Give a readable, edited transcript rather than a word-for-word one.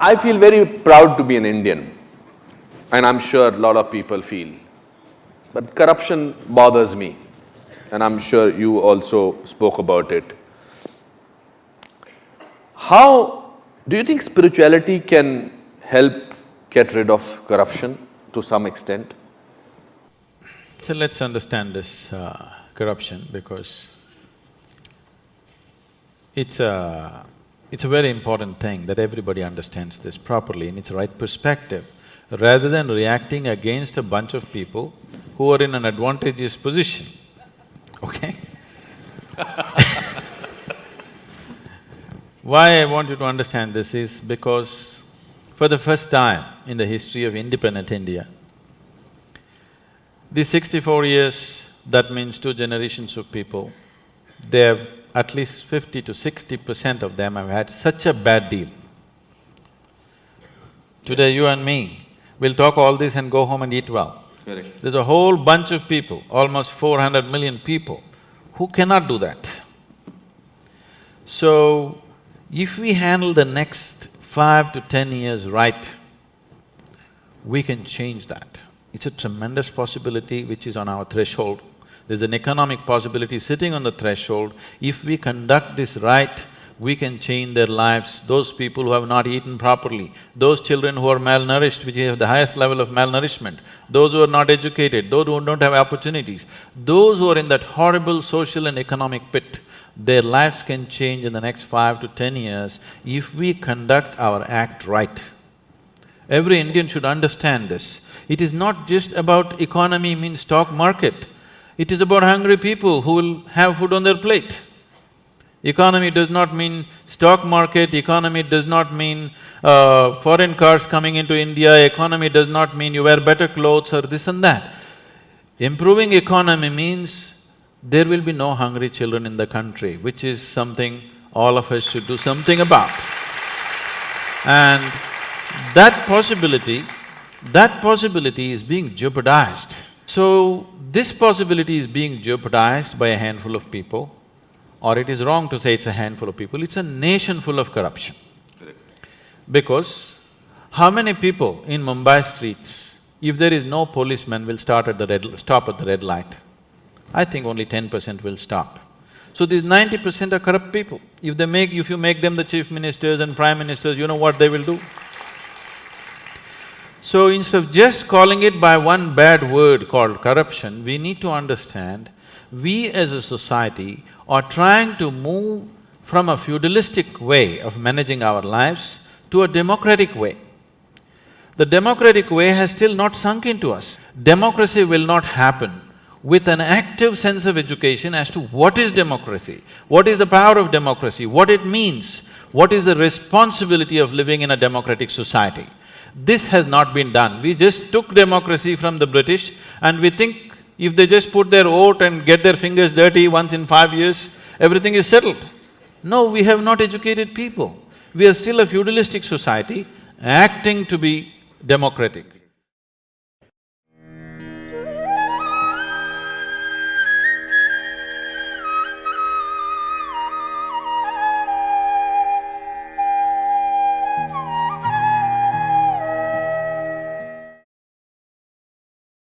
I feel very proud to be an Indian, and I'm sure a lot of people feel. But corruption bothers me, and I'm sure you also spoke about it. How do you think spirituality can help get rid of corruption to some extent? So let's understand this corruption, because it's a very important thing that everybody understands this properly in its right perspective, rather than reacting against a bunch of people who are in an advantageous position, okay? Why I want you to understand this is because for the first time in the history of independent India, the 64 years, that means 2 generations of people, they have at least 50 to 60% of them have had such a bad deal. Today you and me will talk all this and go home and eat well. Correct. There's a whole bunch of people, almost 400 million people, who cannot do that. So, if we handle the next 5 to 10 years right, we can change that. It's a tremendous possibility which is on our threshold. There's an economic possibility sitting on the threshold. If we conduct this right, we can change their lives. Those people who have not eaten properly, those children who are malnourished, which have the highest level of malnourishment, those who are not educated, those who don't have opportunities, those who are in that horrible social and economic pit, their lives can change in the next 5 to 10 years if we conduct our act right. Every Indian should understand this. It is not just about economy means stock market, it is about hungry people who will have food on their plate. Economy does not mean stock market, economy does not mean foreign cars coming into India, economy does not mean you wear better clothes or this and that. Improving economy means there will be no hungry children in the country, which is something all of us should do something about. And that possibility is being jeopardized. So, this possibility is being jeopardized by a handful of people, or it is wrong to say it's a handful of people, it's a nation full of corruption. Correct. Because how many people in Mumbai streets, if there is no policeman, will stop at the red light? I think only 10% will stop. So these 90% are corrupt people. If you make them the chief ministers and prime ministers, you know what they will do? So instead of just calling it by one bad word called corruption, we need to understand, we as a society are trying to move from a feudalistic way of managing our lives to a democratic way. The democratic way has still not sunk into us. Democracy will not happen with an active sense of education as to what is democracy, what is the power of democracy, what it means, what is the responsibility of living in a democratic society. This has not been done. We just took democracy from the British and we think if they just put their vote and get their fingers dirty once in 5 years, everything is settled. No, we have not educated people. We are still a feudalistic society acting to be democratic.